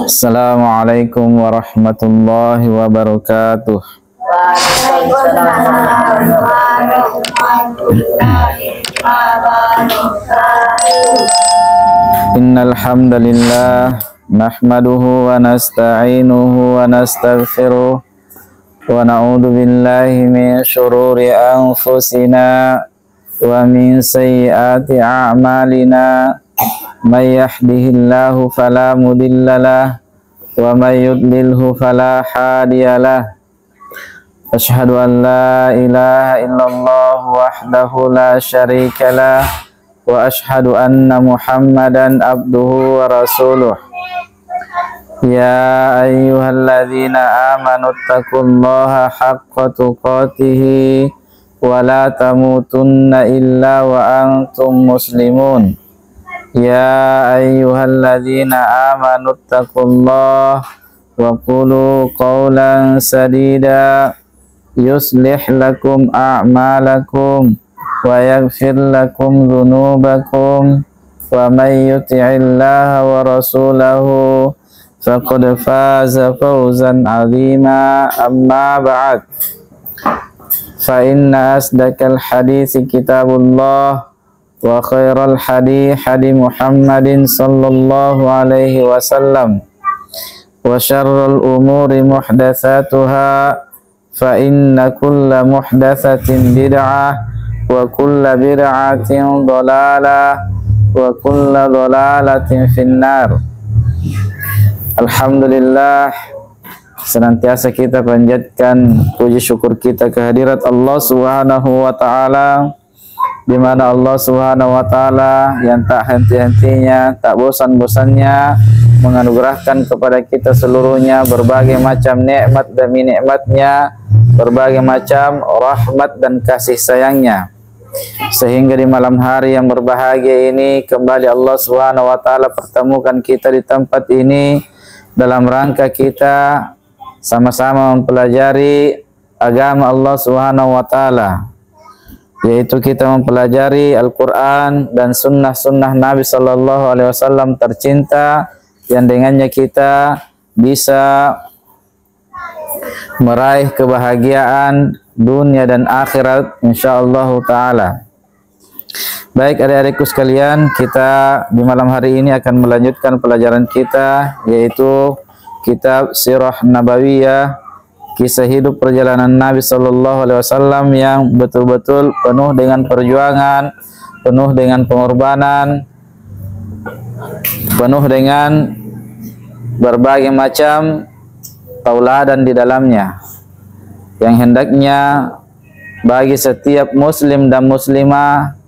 Assalamualaikum warahmatullahi wabarakatuh. Innal hamdalillah nahmaduhu wa nasta'inuhu wa nastaghfiruh wa na'udzu billahi min shururi anfusina wa min sayyiati a'malina. May yahdihillahu fala mudhillalah wa may yudlilhu fala hadiyalah. Asyhadu an la ilaha illallah wahdahu la syarikalah wa asyhadu anna Muhammadan abduhu wa rasuluh. Ya ayyuhalladzina amanu taqullaha haqqa tuqatih wa la tamutunna illa wa antum muslimun. Ya ayyuhalladzina amanu taqullaha wa qulu qawlan sadida yuslih lakum a'malakum wa yaghfir lakum dhunubakum wa may yuti'illaha wa rasulahu faqad faza fawzan 'azima. Amma ba'd, fa inna asdaqal hadithi kitabullah wa khairal hadi Muhammadin sallallahu alaihi wasallam wa syarrul umuri muhdatsatuha fa inna kulla muhdatsatin bid'ah wa kulla bid'atin dhalalah wa kulla dhalalatin finnar. Alhamdulillah, senantiasa kita panjatkan puji syukur kita kehadirat Allah Subhanahu wa taala, di mana Allah Subhanahu wa taala yang tak henti-hentinya, tak bosan-bosannya menganugerahkan kepada kita seluruhnya berbagai macam nikmat demi nikmatnya, berbagai macam rahmat dan kasih sayangnya, sehingga di malam hari yang berbahagia ini kembali Allah Subhanahu wa taala pertemukan kita di tempat ini dalam rangka kita sama-sama mempelajari agama Allah Subhanahu wa taala, yaitu kita mempelajari Al-Quran dan sunnah-sunnah Nabi Sallallahu Alaihi Wasallam tercinta, yang dengannya kita bisa meraih kebahagiaan dunia dan akhirat insyaallah ta'ala. Baik adik-adikku sekalian, kita di malam hari ini akan melanjutkan pelajaran kita, yaitu kitab Sirah Nabawiyah, kisah hidup perjalanan Nabi Sallallahu Alaihi Wasallam yang betul-betul penuh dengan perjuangan, penuh dengan pengorbanan, penuh dengan berbagai macam tauladan di dalamnya, yang hendaknya bagi setiap muslim dan muslimah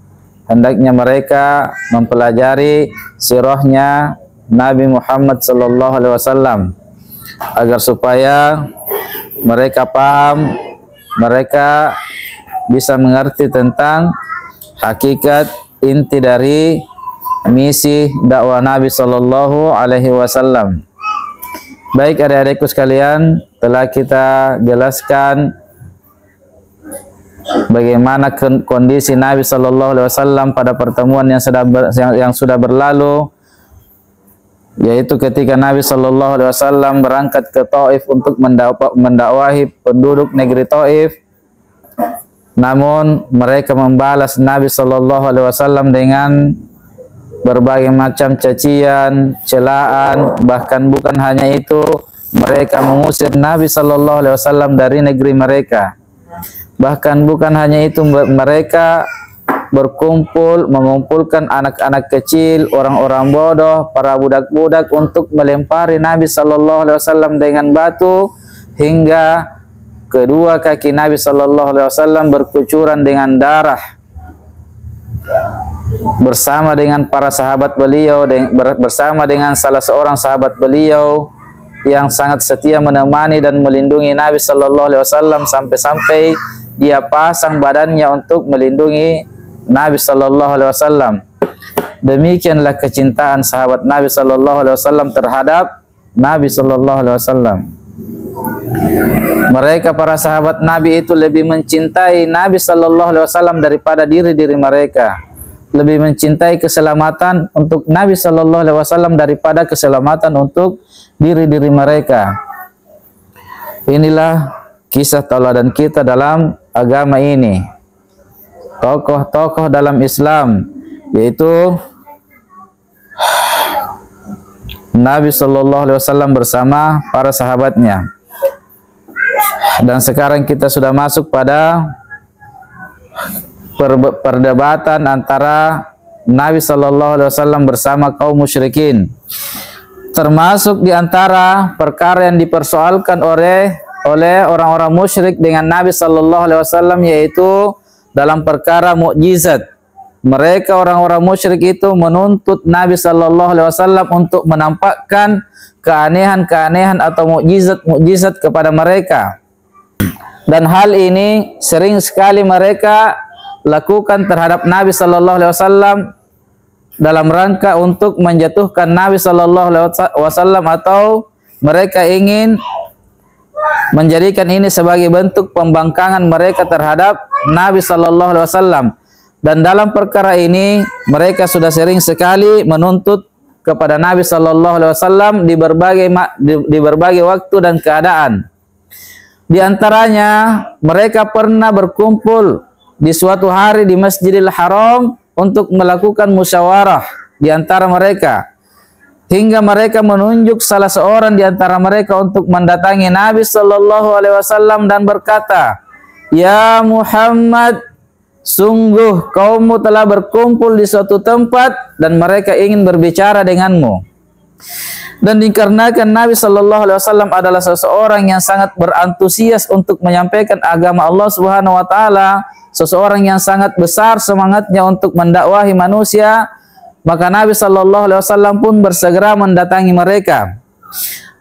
hendaknya mereka mempelajari sirahnya Nabi Muhammad Sallallahu Alaihi Wasallam agar supaya mereka paham, mereka bisa mengerti tentang hakikat inti dari misi dakwah Nabi Sallallahu Alaihi Wasallam. Baik adik-adikku sekalian, telah kita jelaskan bagaimana kondisi Nabi Sallallahu Alaihi Wasallam pada pertemuan yang sudah berlalu, yaitu ketika Nabi Sallallahu Alaihi Wasallam berangkat ke Taif untuk mendakwahi penduduk negeri Taif. Namun mereka membalas Nabi Sallallahu Alaihi Wasallam dengan berbagai macam cacian, celaan, bahkan bukan hanya itu, mereka mengusir Nabi Sallallahu Alaihi Wasallam dari negeri mereka. Bahkan bukan hanya itu, mereka mengumpulkan anak-anak kecil, orang-orang bodoh, para budak-budak untuk melempari Nabi Sallallahu Alaihi Wasallam dengan batu hingga kedua kaki Nabi Sallallahu Alaihi Wasallam berkucuran dengan darah, bersama dengan para sahabat beliau, bersama dengan salah seorang sahabat beliau yang sangat setia menemani dan melindungi Nabi Sallallahu Alaihi Wasallam sampai-sampai dia pasang badannya untuk melindungi Nabi Sallallahu Alaihi Wasallam. Demikianlah kecintaan sahabat Nabi Sallallahu Alaihi Wasallam terhadap Nabi Sallallahu Alaihi Wasallam. Mereka para sahabat Nabi itu lebih mencintai Nabi Sallallahu Alaihi Wasallam daripada diri-diri mereka. lebih mencintai keselamatan untuk Nabi Sallallahu Alaihi Wasallam daripada keselamatan untuk diri-diri mereka. Inilah kisah tauladan kita dalam agama ini. Tokoh-tokoh dalam Islam, yaitu Nabi Sallallahu Alaihi Wasallam bersama para sahabatnya. Dan sekarang kita sudah masuk pada perdebatan antara Nabi Sallallahu Alaihi Wasallam bersama kaum musyrikin. Termasuk di antara perkara yang dipersoalkan oleh orang-orang musyrik dengan Nabi Sallallahu Alaihi Wasallam, yaitu dalam perkara mukjizat. Mereka orang-orang musyrik itu menuntut Nabi Sallallahu Alaihi Wasallam untuk menampakkan keanehan-keanehan atau mukjizat-mukjizat kepada mereka. Dan hal ini sering sekali mereka lakukan terhadap Nabi Sallallahu Alaihi Wasallam dalam rangka untuk menjatuhkan Nabi Sallallahu Alaihi Wasallam, atau mereka ingin menjadikan ini sebagai bentuk pembangkangan mereka terhadap Nabi Sallallahu Alaihi Wasallam. Dan dalam perkara ini mereka sudah sering sekali menuntut kepada Nabi Sallallahu Alaihi Wasallam di berbagai waktu dan keadaan. Di antaranya mereka pernah berkumpul di suatu hari di Masjidil Haram untuk melakukan musyawarah di antara mereka, hingga mereka menunjuk salah seorang di antara mereka untuk mendatangi Nabi Sallallahu Alaihi Wasallam dan berkata, "Ya Muhammad, sungguh kaummu telah berkumpul di suatu tempat dan mereka ingin berbicara denganmu." Dan dikarenakan Nabi Sallallahu Alaihi Wasallam adalah seseorang yang sangat berantusias untuk menyampaikan agama Allah Subhanahu Wa Taala, seseorang yang sangat besar semangatnya untuk mendakwahi manusia, maka Nabi Sallallahu Alaihi Wasallam pun bersegera mendatangi mereka.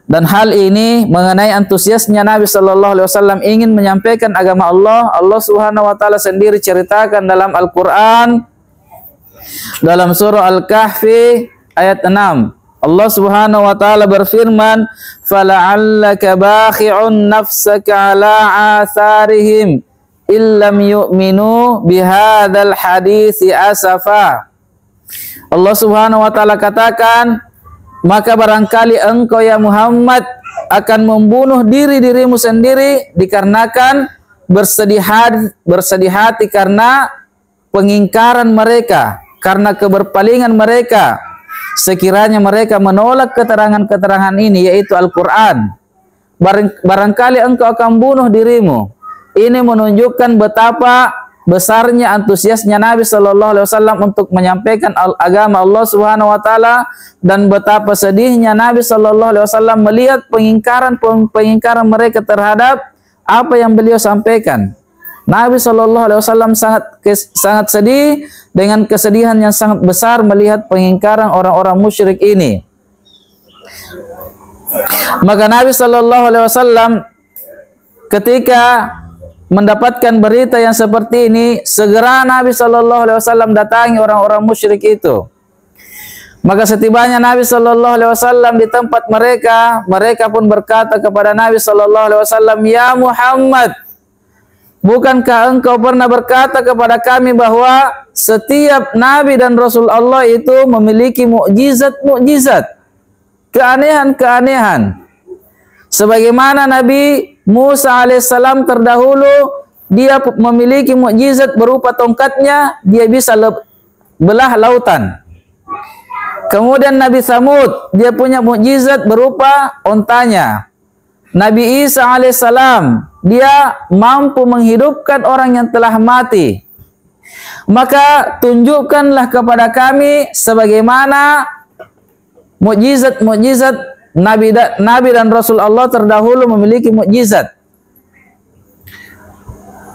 Dan hal ini mengenai antusiasnya Nabi Sallallahu Alaihi Wasallam ingin menyampaikan agama Allah. Allah Subhanahu Wa Taala sendiri ceritakan dalam Al-Quran, dalam surah Al-Kahfi ayat 6. Allah Subhanahu Wa Taala berfirman, "Fala'allaka bakhi'un nafsaka 'ala atharihim illam yu'minu bihadzal haditsi asafa." Allah Subhanahu Wa Taala katakan, maka barangkali engkau ya Muhammad akan membunuh dirimu sendiri dikarenakan bersedih hati karena pengingkaran mereka, karena keberpalingan mereka, sekiranya mereka menolak keterangan-keterangan ini, yaitu Al-Quran. Barangkali engkau akan bunuh dirimu. Ini menunjukkan betapa besarnya antusiasnya Nabi Sallallahu Alaihi Wasallam untuk menyampaikan agama Allah Subhanahu Wa Taala, dan betapa sedihnya Nabi Sallallahu Alaihi Wasallam melihat pengingkaran mereka terhadap apa yang beliau sampaikan. Nabi Sallallahu Alaihi Wasallam sangat sedih dengan kesedihan yang sangat besar melihat pengingkaran orang-orang musyrik ini. Maka Nabi Sallallahu Alaihi Wasallam ketika mendapatkan berita yang seperti ini, segera Nabi Sallallahu Alaihi Wasallam datangi orang-orang musyrik itu. Maka setibanya Nabi Sallallahu Alaihi Wasallam di tempat mereka, mereka pun berkata kepada Nabi Sallallahu Alaihi Wasallam, "Ya Muhammad, bukankah engkau pernah berkata kepada kami bahwa setiap Nabi dan Rasul Allah itu memiliki mukjizat-mukjizat, keanehan-keanehan. Sebagaimana Nabi Musa alaihissalam terdahulu, dia memiliki mukjizat berupa tongkatnya, dia bisa belah lautan. Kemudian Nabi Tsamud, dia punya mukjizat berupa ontanya. Nabi Isa alaihissalam, dia mampu menghidupkan orang yang telah mati. Maka tunjukkanlah kepada kami sebagaimana mukjizat-mukjizat Nabi dan Rasul Allah terdahulu memiliki mukjizat."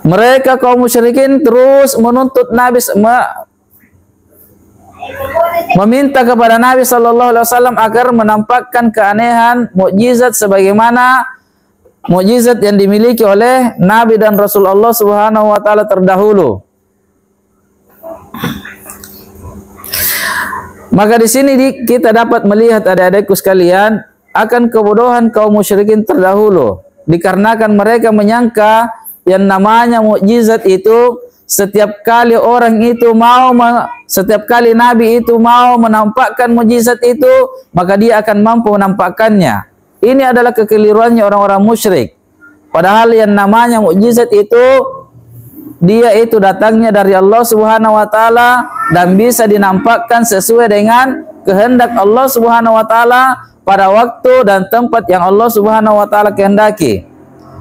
Mereka kaum musyrikin terus menuntut Nabi, meminta kepada Nabi Sallallahu Alaihi Wasallam agar menampakkan keanehan mukjizat sebagaimana mukjizat yang dimiliki oleh Nabi dan Rasul Allah Subhanahu Wa Taala terdahulu. Maka di sini kita dapat melihat, adik-adikku sekalian, akan kebodohan kaum musyrikin terdahulu, dikarenakan mereka menyangka yang namanya mukjizat itu setiap kali Nabi itu mau menampakkan mukjizat itu, maka dia akan mampu menampakkannya. Ini adalah kekeliruannya orang-orang musyrik. Padahal yang namanya mukjizat itu, dia itu datangnya dari Allah Subhanahu wa taala dan bisa dinampakkan sesuai dengan kehendak Allah Subhanahu wa taala pada waktu dan tempat yang Allah Subhanahu wa taala kehendaki.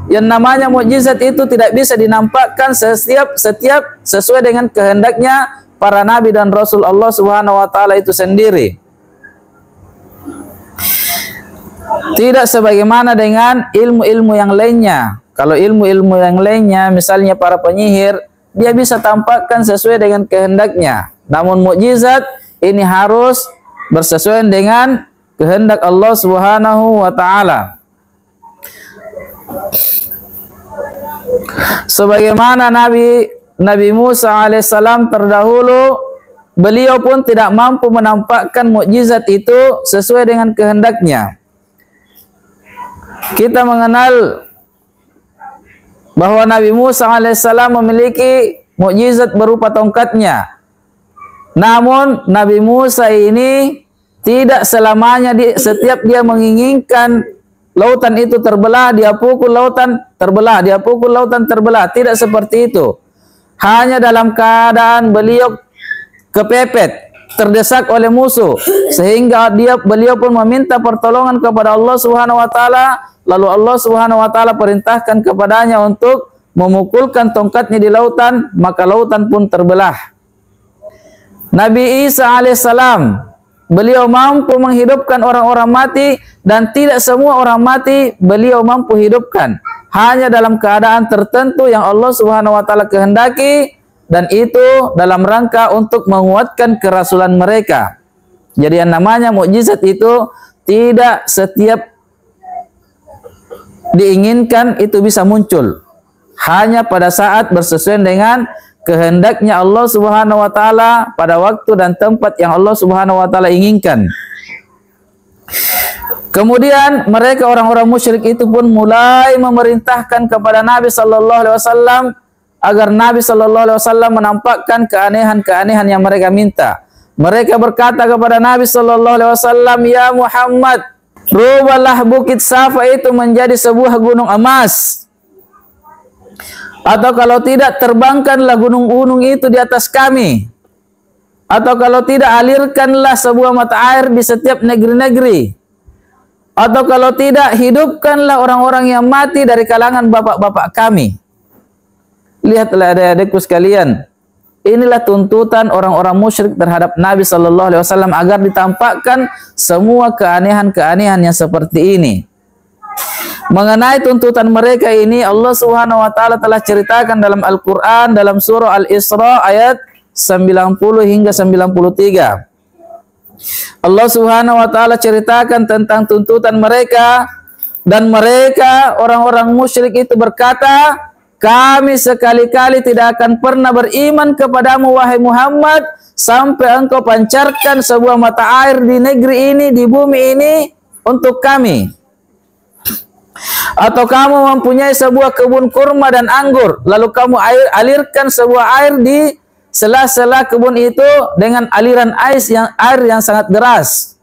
Yang namanya mukjizat itu tidak bisa dinampakkan setiap sesuai dengan kehendaknya para nabi dan rasul Allah Subhanahu wa taala itu sendiri. Tidak sebagaimana dengan ilmu-ilmu yang lainnya. Kalau ilmu-ilmu yang lainnya, misalnya para penyihir, dia bisa tampakkan sesuai dengan kehendaknya. Namun mukjizat ini harus bersesuaian dengan kehendak Allah Subhanahu wa taala. Sebagaimana Nabi Musa alaihissalam terdahulu, beliau pun tidak mampu menampakkan mukjizat itu sesuai dengan kehendaknya. Kita mengenal bahwa Nabi Musa alaihissalam memiliki mukjizat berupa tongkatnya. Namun Nabi Musa ini tidak selamanya setiap dia menginginkan lautan itu terbelah, dia pukul lautan terbelah, dia pukul lautan terbelah. Tidak seperti itu. Hanya dalam keadaan beliau kepepet, terdesak oleh musuh, sehingga beliau pun meminta pertolongan kepada Allah Subhanahu wa taala, lalu Allah Subhanahu wa taala perintahkan kepadanya untuk memukulkan tongkatnya di lautan, maka lautan pun terbelah. Nabi Isa alaihissalam, beliau mampu menghidupkan orang-orang mati, dan tidak semua orang mati beliau mampu hidupkan. Hanya dalam keadaan tertentu yang Allah Subhanahu wa taala kehendaki, dan itu dalam rangka untuk menguatkan kerasulan mereka. Jadi yang namanya mukjizat itu tidak setiap diinginkan itu bisa muncul. Hanya pada saat bersesuaian dengan kehendaknya Allah Subhanahu wa taala pada waktu dan tempat yang Allah Subhanahu wa taala inginkan. Kemudian mereka orang-orang musyrik itu pun mulai memerintahkan kepada Nabi sallallahu alaihi wasallam agar Nabi sallallahu alaihi wasallam menampakkan keanehan-keanehan yang mereka minta. Mereka berkata kepada Nabi sallallahu alaihi wasallam, "Ya Muhammad, rubahlah bukit Safa itu menjadi sebuah gunung emas. Atau kalau tidak, terbangkanlah gunung-gunung itu di atas kami. Atau kalau tidak, alirkanlah sebuah mata air di setiap negeri-negeri. Atau kalau tidak, hidupkanlah orang-orang yang mati dari kalangan bapak-bapak kami." Lihatlah adik-adikku sekalian, inilah tuntutan orang-orang musyrik terhadap Nabi sallallahu alaihi wasallam agar ditampakkan semua keanehan-keanehan yang seperti ini. Mengenai tuntutan mereka ini, Allah Subhanahu wa taala telah ceritakan dalam Al-Qur'an dalam surah Al-Isra ayat 90 hingga 93. Allah Subhanahu wa taala ceritakan tentang tuntutan mereka, dan mereka orang-orang musyrik itu berkata, "Kami sekali-kali tidak akan pernah beriman kepadamu wahai Muhammad sampai engkau pancarkan sebuah mata air di negeri ini, di bumi ini untuk kami. Atau kamu mempunyai sebuah kebun kurma dan anggur, lalu kamu alirkan sebuah air di sela-sela kebun itu dengan aliran air yang sangat deras.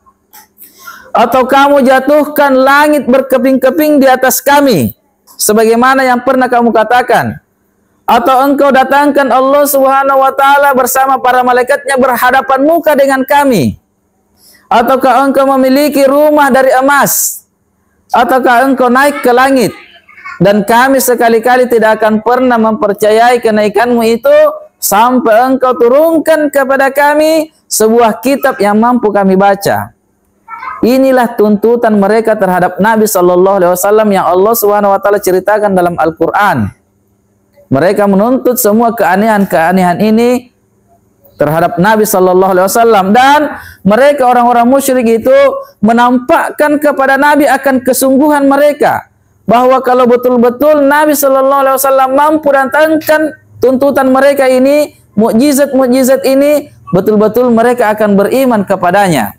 Atau kamu jatuhkan langit berkeping-keping di atas kami, sebagaimana yang pernah kamu katakan. Atau engkau datangkan Allah Subhanahu wa taala bersama para malaikatnya berhadapan muka dengan kami. Ataukah engkau memiliki rumah dari emas? Ataukah engkau naik ke langit? Dan kami sekali-kali tidak akan pernah mempercayai kenaikanmu itu sampai engkau turunkan kepada kami sebuah kitab yang mampu kami baca." Inilah tuntutan mereka terhadap Nabi sallallahu alaihi wasallam yang Allah Subhanahu wa taala ceritakan dalam Al-Qur'an. Mereka menuntut semua keanehan-keanehan ini terhadap Nabi sallallahu alaihi wasallam, dan mereka orang-orang musyrik itu menampakkan kepada Nabi akan kesungguhan mereka bahwa kalau betul-betul Nabi sallallahu alaihi wasallam mampu datangkan tuntutan mereka ini, mukjizat-mukjizat ini, betul-betul mereka akan beriman kepadanya.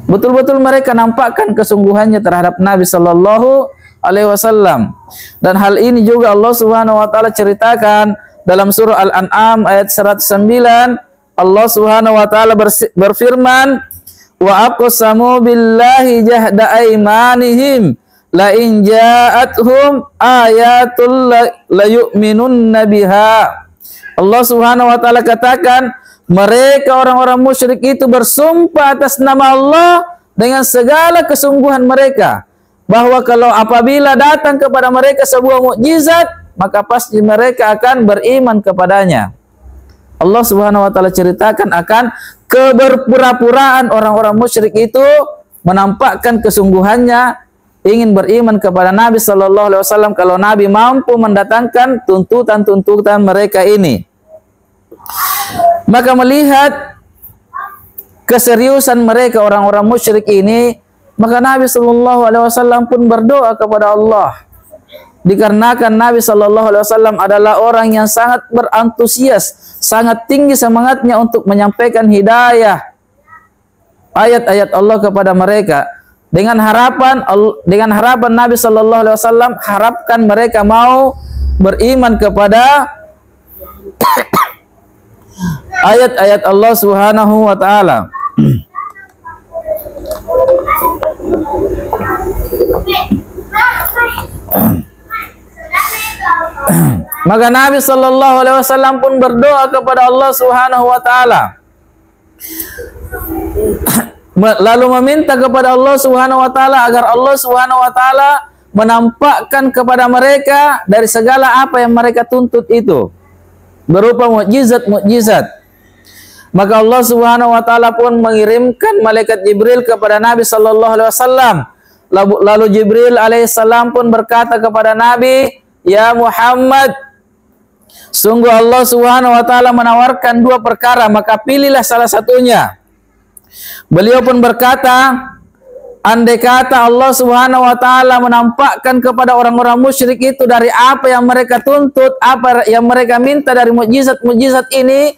Betul-betul mereka nampakkan kesungguhannya terhadap Nabi sallallahu alaihi wasallam. Dan hal ini juga Allah Subhanahu wa taala ceritakan dalam surah Al-An'am ayat 109 Allah Subhanahu wa taala berfirman, wa aqsamu billahi jahda aymanihim la in ja'atuhum ayatul la yu'minunna biha. Allah Subhanahu wa taala katakan, mereka orang-orang musyrik itu bersumpah atas nama Allah dengan segala kesungguhan mereka, bahwa kalau apabila datang kepada mereka sebuah mukjizat, maka pasti mereka akan beriman kepadanya. Allah Subhanahu wa taala ceritakan akan keberpura-puraan orang-orang musyrik itu menampakkan kesungguhannya ingin beriman kepada Nabi sallallahu alaihi wasallam kalau Nabi mampu mendatangkan tuntutan-tuntutan mereka ini. Maka melihat keseriusan mereka orang-orang musyrik ini, maka Nabi sallallahu alaihi wasallam pun berdoa kepada Allah. Dikarenakan Nabi sallallahu alaihi wasallam adalah orang yang sangat berantusias, sangat tinggi semangatnya untuk menyampaikan hidayah ayat-ayat Allah kepada mereka. Dengan harapan Nabi sallallahu alaihi wasallam harapkan mereka mau beriman kepada ayat-ayat Allah Subhanahu wa taala. Maka Nabi sallallahu alaihi wasallam pun berdoa kepada Allah Subhanahu wa taala, lalu meminta kepada Allah Subhanahu wa taala agar Allah Subhanahu wa taala menampakkan kepada mereka dari segala apa yang mereka tuntut itu berupa mukjizat-mukjizat. Maka Allah Subhanahu wa taala pun mengirimkan malaikat Jibril kepada Nabi sallallahu alaihi wasallam. Lalu Jibril alaihissalam pun berkata kepada Nabi, "Ya Muhammad, sungguh Allah Subhanahu wa taala menawarkan dua perkara, maka pilihlah salah satunya." Beliau pun berkata, andai kata Allah Subhanahu wa taala menampakkan kepada orang-orang musyrik itu dari apa yang mereka tuntut, apa yang mereka minta dari mukjizat-mukjizat ini,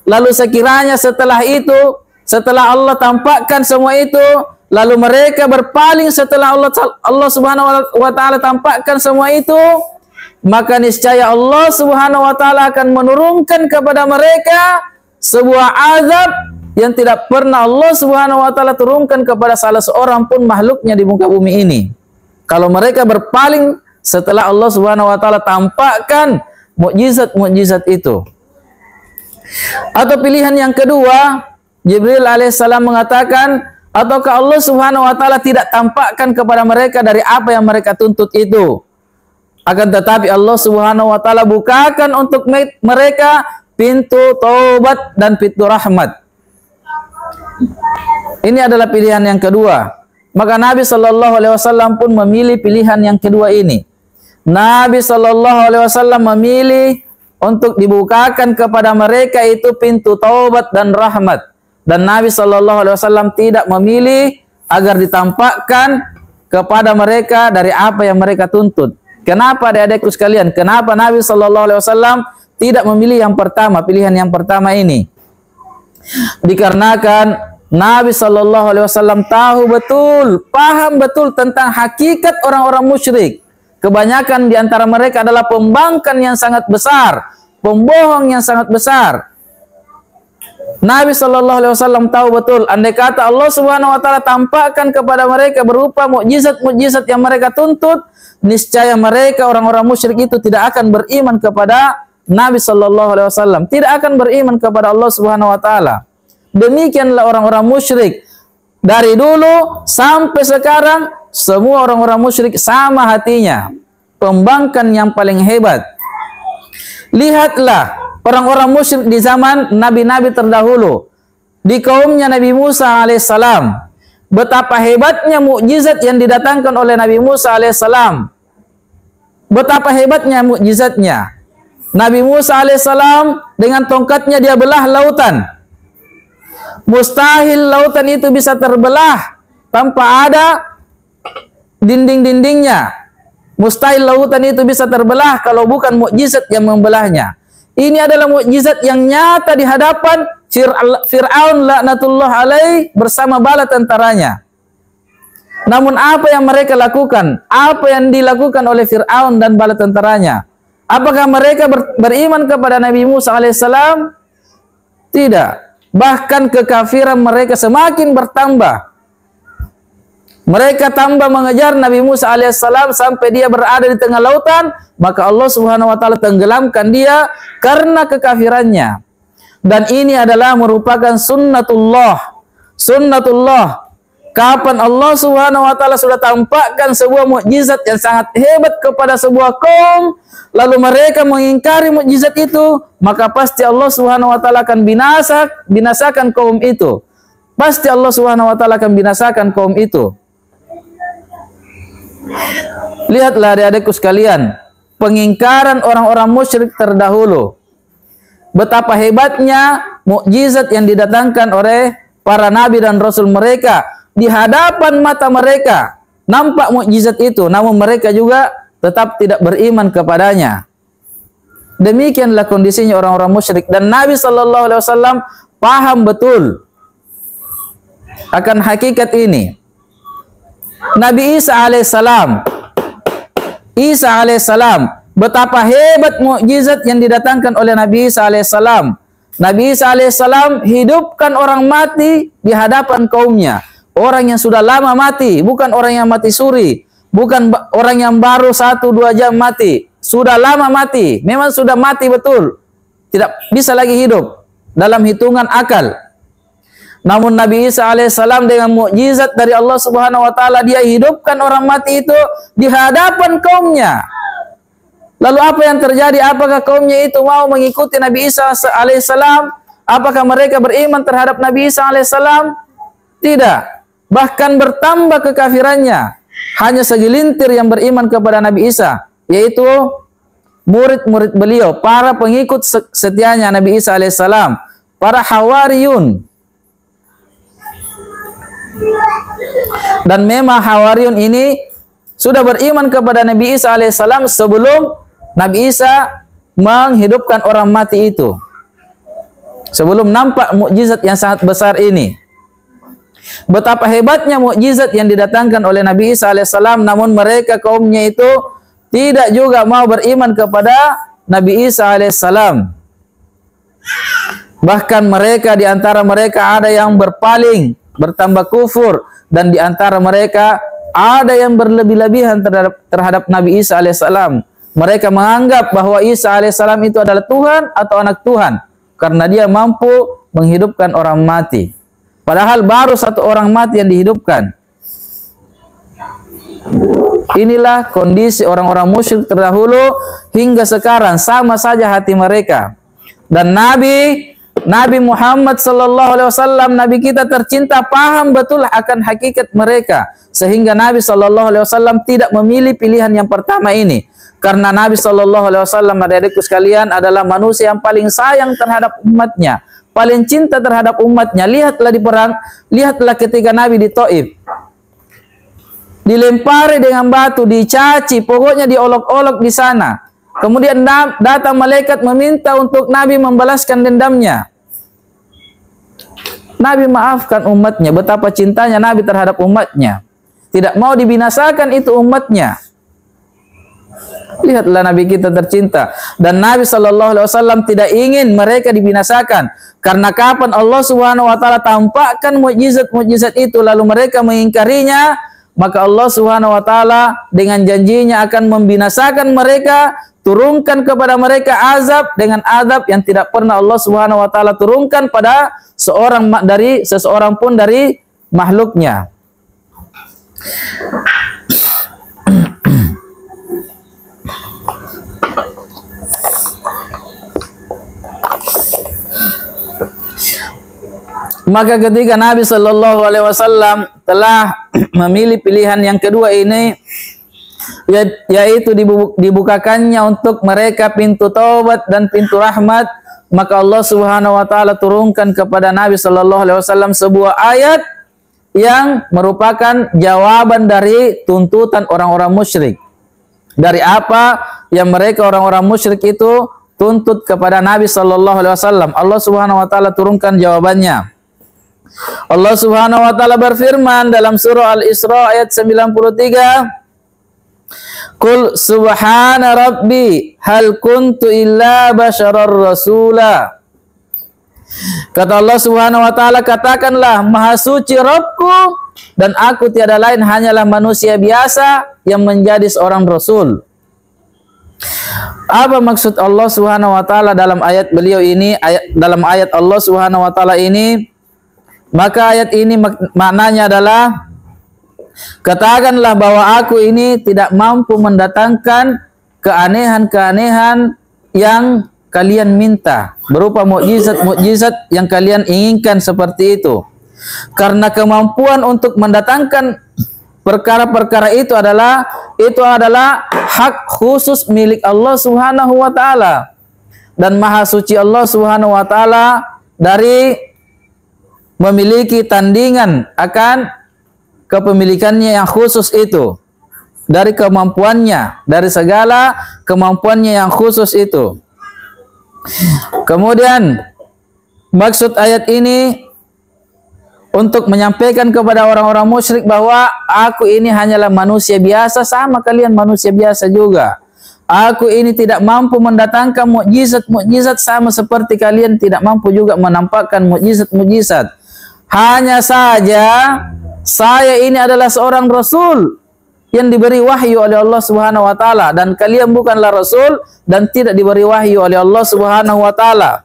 lalu sekiranya setelah itu, setelah Allah tampakkan semua itu, lalu mereka berpaling setelah Allah Subhanahu wa taala tampakkan semua itu, maka niscaya Allah Subhanahu wa taala akan menurunkan kepada mereka sebuah azab yang tidak pernah Allah Subhanahu wa taala turunkan kepada salah seorang pun makhluknya di muka bumi ini. Kalau mereka berpaling setelah Allah Subhanahu wa taala tampakkan mukjizat-mukjizat itu. Atau pilihan yang kedua, Jibril alaihissalam mengatakan, ataukah Allah Subhanahu wa taala tidak tampakkan kepada mereka dari apa yang mereka tuntut itu. Akan tetapi Allah Subhanahu wa taala bukakan untuk mereka pintu taubat dan pintu rahmat. Ini adalah pilihan yang kedua. Maka Nabi sallallahu alaihi wasallam pun memilih pilihan yang kedua ini. Nabi sallallahu alaihi wasallam memilih untuk dibukakan kepada mereka itu pintu taubat dan rahmat. Dan Nabi sallallahu alaihi wasallam tidak memilih agar ditampakkan kepada mereka dari apa yang mereka tuntut. Kenapa adik-adikku sekalian? Kenapa Nabi sallallahu alaihi wasallam tidak memilih yang pertama, pilihan yang pertama ini? Dikarenakan Nabi sallallahu alaihi wasallam tahu betul, paham betul tentang hakikat orang-orang musyrik. Kebanyakan di antara mereka adalah pembangkang yang sangat besar, pembohong yang sangat besar. Nabi sallallahu alaihi wasallam tahu betul, andai kata Allah Subhanahu wa taala tampakkan kepada mereka berupa mukjizat-mukjizat yang mereka tuntut, niscaya mereka orang-orang musyrik itu tidak akan beriman kepada Nabi sallallahu alaihi wasallam, tidak akan beriman kepada Allah Subhanahu wa taala. Demikianlah orang-orang musyrik dari dulu sampai sekarang, semua orang-orang musyrik sama hatinya, pembangkang yang paling hebat. Lihatlah orang-orang musyrik di zaman nabi-nabi terdahulu, di kaumnya Nabi Musa alaihissalam, betapa hebatnya mukjizat yang didatangkan oleh Nabi Musa alaihissalam, betapa hebatnya mukjizatnya. Nabi Musa alaihissalam dengan tongkatnya dia belah lautan. Mustahil lautan itu bisa terbelah tanpa ada dinding-dindingnya. Mustahil lautan itu bisa terbelah kalau bukan mukjizat yang membelahnya. Ini adalah mukjizat yang nyata di hadapan Fir'aun laknatullah alaih bersama bala tentaranya. Namun apa yang mereka lakukan? Apa yang dilakukan oleh Fir'aun dan bala tentaranya? Apakah mereka beriman kepada Nabi Musa alaihissalam? Tidak. Bahkan kekafiran mereka semakin bertambah. Mereka tambah mengejar Nabi Musa alaihissalam sampai dia berada di tengah lautan, maka Allah Subhanahu wa taala tenggelamkan dia karena kekafirannya. Dan ini adalah merupakan sunnatullah. Sunnatullah. Kapan Allah Subhanahu wa taala sudah tampakkan sebuah mukjizat yang sangat hebat kepada sebuah kaum, lalu mereka mengingkari mukjizat itu, maka pasti Allah Subhanahu wa taala akan binasakan kaum itu. Pasti Allah Subhanahu wa taala akan binasakan kaum itu. Lihatlah adik-adikku sekalian, pengingkaran orang-orang musyrik terdahulu. Betapa hebatnya mukjizat yang didatangkan oleh para nabi dan rasul mereka. Di hadapan mata mereka nampak mukjizat itu, namun mereka juga tetap tidak beriman kepadanya. Demikianlah kondisinya orang-orang musyrik, dan Nabi sallallahu alaihi wasallam paham betul akan hakikat ini. Nabi Isa alaihissalam, betapa hebat mukjizat yang didatangkan oleh Nabi Isa alaihissalam. Nabi Isa alaihissalam hidupkan orang mati di hadapan kaumnya. Orang yang sudah lama mati, bukan orang yang mati suri, bukan orang yang baru 1-2 jam mati. Sudah lama mati, memang sudah mati betul, tidak bisa lagi hidup dalam hitungan akal. Namun Nabi Isa alaihissalam dengan mukjizat dari Allah Subhanahu wa taala, dia hidupkan orang mati itu di hadapan kaumnya. Lalu apa yang terjadi? Apakah kaumnya itu mau mengikuti Nabi Isa alaihissalam? Apakah mereka beriman terhadap Nabi Isa alaihissalam? Tidak. Bahkan bertambah kekafirannya. Hanya segelintir yang beriman kepada Nabi Isa, yaitu murid-murid beliau, para pengikut setianya Nabi Isa alaihissalam, para hawariyun. Dan memang hawariyun ini sudah beriman kepada Nabi Isa alaihissalam sebelum Nabi Isa menghidupkan orang mati itu, sebelum nampak mukjizat yang sangat besar ini. Betapa hebatnya mukjizat yang didatangkan oleh Nabi Isa alaihissalam, namun mereka kaumnya itu tidak juga mau beriman kepada Nabi Isa alaihissalam. Bahkan mereka, di antara mereka ada yang berpaling, bertambah kufur, dan di antara mereka ada yang berlebih-lebihan terhadap Nabi Isa alaihissalam. Mereka menganggap bahwa Isa alaihissalam itu adalah Tuhan atau anak Tuhan karena dia mampu menghidupkan orang mati. Padahal baru 1 orang mati yang dihidupkan. Inilah kondisi orang-orang musyrik terdahulu hingga sekarang, sama saja hati mereka. Dan Nabi Muhammad sallallahu alaihi wasallam, Nabi kita tercinta, paham betul akan hakikat mereka, sehingga Nabi sallallahu alaihi wasallam tidak memilih pilihan yang pertama ini. Karena Nabi sallallahu alaihi wasallam, adik-adikku sekalian, adalah manusia yang paling sayang terhadap umatnya, paling cinta terhadap umatnya. Lihatlah di perang, lihatlah ketika Nabi di Taif, dilempari dengan batu, dicaci, pokoknya diolok-olok di sana. Kemudian datang malaikat meminta untuk Nabi membalaskan dendamnya. Nabi maafkan umatnya. Betapa cintanya Nabi terhadap umatnya. Tidak mau dibinasakan itu umatnya. Lihatlah Nabi kita tercinta. Dan Nabi SAW tidak ingin mereka dibinasakan. Karena kapan Allah Subhanahu wa taala tampakkan mukjizat-mukjizat itu lalu mereka mengingkarinya, maka Allah Subhanahu wa taala dengan janjinya akan membinasakan mereka, turunkan kepada mereka azab dengan azab yang tidak pernah Allah Subhanahu wa taala turunkan pada seseorang pun dari makhluknya. Maka ketika Nabi sallallahu alaihi wasallam telah memilih pilihan yang kedua ini, yaitu dibukakannya untuk mereka pintu taubat dan pintu rahmat, maka Allah Subhanahu wa taala turunkan kepada Nabi sallallahu alaihi wasallam sebuah ayat yang merupakan jawaban dari tuntutan orang-orang musyrik. Dari apa yang mereka orang-orang musyrik itu tuntut kepada Nabi sallallahu alaihi wasallam, Allah Subhanahu wa taala turunkan jawabannya. Allah Subhanahu wa taala berfirman dalam surah Al-Isra ayat 93, Qul subhana rabbi hal kuntu illa basyarar rasula. Kata Allah Subhanahu wa taala, katakanlah, maha suci Rabbku dan aku tiada lain hanyalah manusia biasa yang menjadi seorang rasul. Apa maksud Allah Subhanahu wa taala dalam ayat beliau ini, dalam ayat Allah Subhanahu wa taala ini? Maka ayat ini maknanya adalah, katakanlah bahwa aku ini tidak mampu mendatangkan keanehan-keanehan yang kalian minta, berupa mukjizat-mukjizat yang kalian inginkan seperti itu. Karena kemampuan untuk mendatangkan perkara-perkara itu adalah hak khusus milik Allah Subhanahu wa taala. Dan maha suci Allah Subhanahu wa taala dari memiliki tandingan akan kepemilikannya yang khusus itu, dari kemampuannya, dari segala kemampuannya yang khusus itu. Kemudian maksud ayat ini untuk menyampaikan kepada orang-orang musyrik bahwa aku ini hanyalah manusia biasa, sama kalian manusia biasa juga. Aku ini tidak mampu mendatangkan mukjizat-mukjizat, sama seperti kalian tidak mampu juga menampakkan mukjizat-mukjizat. Hanya saja saya ini adalah seorang rasul yang diberi wahyu oleh Allah Subhanahu wa taala, dan kalian bukanlah rasul dan tidak diberi wahyu oleh Allah Subhanahu wa taala.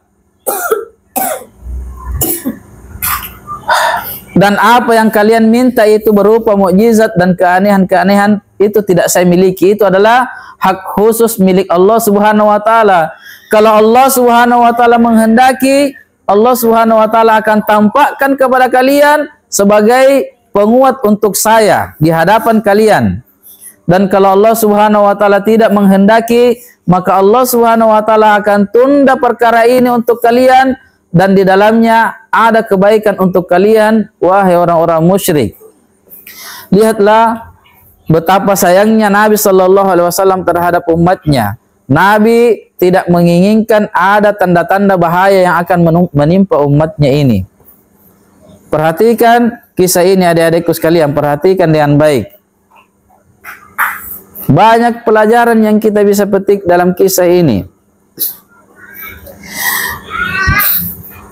Dan apa yang kalian minta itu berupa mukjizat dan keanehan-keanehan itu tidak saya miliki. Itu adalah hak khusus milik Allah Subhanahu wa taala. Kalau Allah Subhanahu wa taala menghendaki, Allah Subhanahu wa taala akan tampakkan kepada kalian sebagai penguat untuk saya di hadapan kalian. Dan kalau Allah Subhanahu wa taala tidak menghendaki, maka Allah Subhanahu wa taala akan tunda perkara ini untuk kalian, dan di dalamnya ada kebaikan untuk kalian, wahai orang-orang musyrik. Lihatlah betapa sayangnya Nabi sallallahu alaihi wasallam terhadap umatnya. Nabi tidak menginginkan ada tanda-tanda bahaya yang akan menimpa umatnya ini. Perhatikan kisah ini adik-adikku sekalian, perhatikan dengan baik. Banyak pelajaran yang kita bisa petik dalam kisah ini.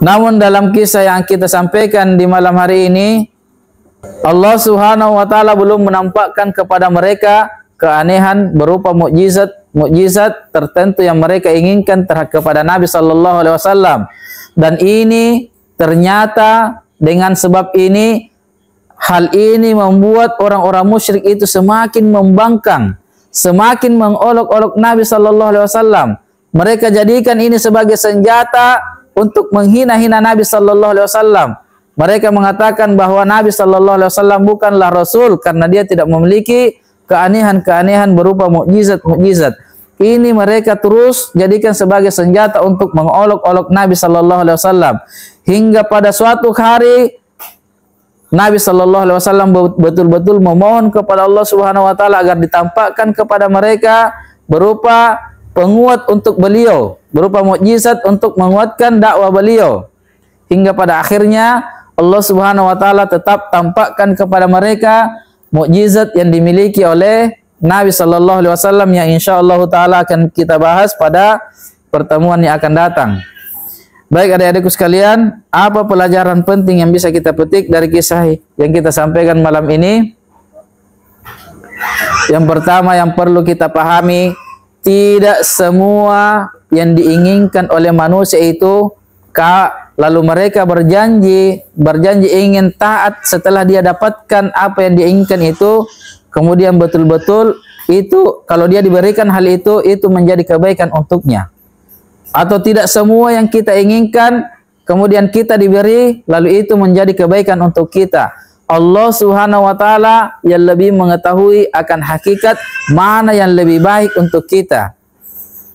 Namun dalam kisah yang kita sampaikan di malam hari ini, Allah Subhanahu wa taala belum menampakkan kepada mereka keanehan berupa mukjizat tertentu yang mereka inginkan kepada Nabi sallallahu alaihi wasallam. Dan ini ternyata dengan sebab ini, hal ini membuat orang-orang musyrik itu semakin membangkang, semakin mengolok-olok Nabi sallallahu alaihi wasallam. Mereka jadikan ini sebagai senjata untuk menghina-hina Nabi sallallahu alaihi wasallam. Mereka mengatakan bahwa Nabi sallallahu alaihi wasallam bukanlah rasul karena dia tidak memiliki keanehan-keanehan berupa mukjizat-mukjizat. Ini mereka terus jadikan sebagai senjata untuk mengolok-olok Nabi sallallahu alaihi wasallam. Hingga pada suatu hari Nabi sallallahu alaihi wasallam betul-betul memohon kepada Allah Subhanahu wa taala agar ditampakkan kepada mereka berupa penguat untuk beliau, berupa mukjizat untuk menguatkan dakwah beliau. Hingga pada akhirnya Allah Subhanahu wa taala tetap tampakkan kepada mereka mukjizat yang dimiliki oleh Nabi sallallahu alaihi wasallam, yang insyaallah taala akan kita bahas pada pertemuan yang akan datang. Baik adik-adikku sekalian, apa pelajaran penting yang bisa kita petik dari kisah yang kita sampaikan malam ini? Yang pertama yang perlu kita pahami, tidak semua yang diinginkan oleh manusia itu lalu mereka berjanji ingin taat setelah dia dapatkan apa yang diinginkan itu, kemudian betul-betul itu kalau dia diberikan hal itu menjadi kebaikan untuknya. Atau tidak semua yang kita inginkan kemudian kita diberi lalu itu menjadi kebaikan untuk kita. Allah Subhanahu wa taala yang lebih mengetahui akan hakikat mana yang lebih baik untuk kita.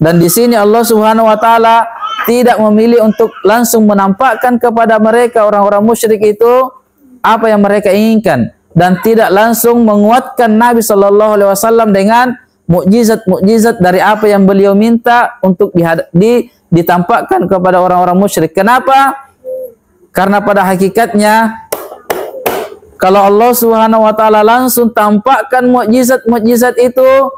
Dan di sini Allah Subhanahu wa taala tidak memilih untuk langsung menampakkan kepada mereka orang-orang musyrik itu apa yang mereka inginkan, dan tidak langsung menguatkan Nabi sallallahu alaihi wasallam dengan mukjizat-mukjizat dari apa yang beliau minta untuk ditampakkan kepada orang-orang musyrik. Kenapa? Karena pada hakikatnya kalau Allah Subhanahu wa taala langsung tampakkan mukjizat-mukjizat itu,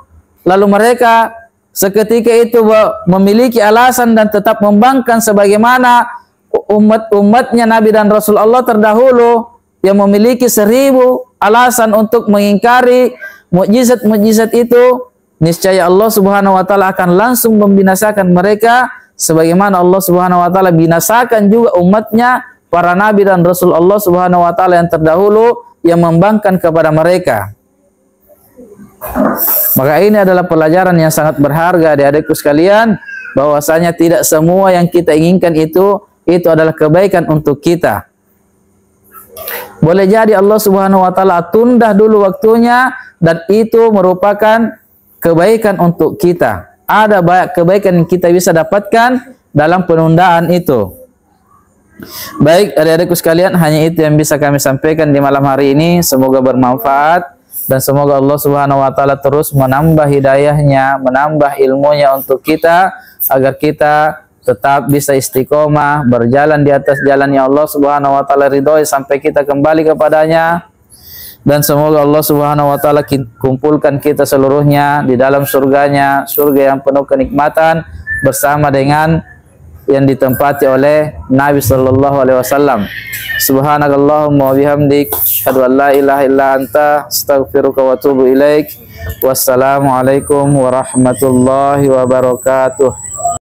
lalu mereka seketika itu memiliki alasan dan tetap membangkang sebagaimana umat-umatnya Nabi dan Rasul Allah terdahulu yang memiliki 1000 alasan untuk mengingkari mukjizat-mukjizat itu, niscaya Allah Subhanahu wa taala akan langsung membinasakan mereka sebagaimana Allah Subhanahu wa taala binasakan juga umatnya para nabi dan Rasul Allah Subhanahu wa taala yang terdahulu yang membangkang kepada mereka. Maka ini adalah pelajaran yang sangat berharga adik-adikku sekalian, bahwasanya tidak semua yang kita inginkan itu adalah kebaikan untuk kita. Boleh jadi Allah Subhanahu wa taala tunda dulu waktunya dan itu merupakan kebaikan untuk kita. Ada banyak kebaikan yang kita bisa dapatkan dalam penundaan itu. Baik adik-adikku sekalian, hanya itu yang bisa kami sampaikan di malam hari ini. Semoga bermanfaat dan semoga Allah Subhanahu wa taala terus menambah hidayahnya, menambah ilmunya untuk kita agar kita tetap bisa istiqomah berjalan di atas jalan yang Allah Subhanahu wa taala ridhoi sampai kita kembali kepadanya. Dan semoga Allah Subhanahu wa taala kumpulkan kita seluruhnya di dalam surganya, surga yang penuh kenikmatan bersama dengan yang ditempati oleh Nabi sallallahu alaihi wasallam. Subhanakallahumma wa bihamdik, asyhadu an la ilaha illa anta, astaghfiruka wa atubu ilaik. Wassalamualaikum warahmatullahi wabarakatuh.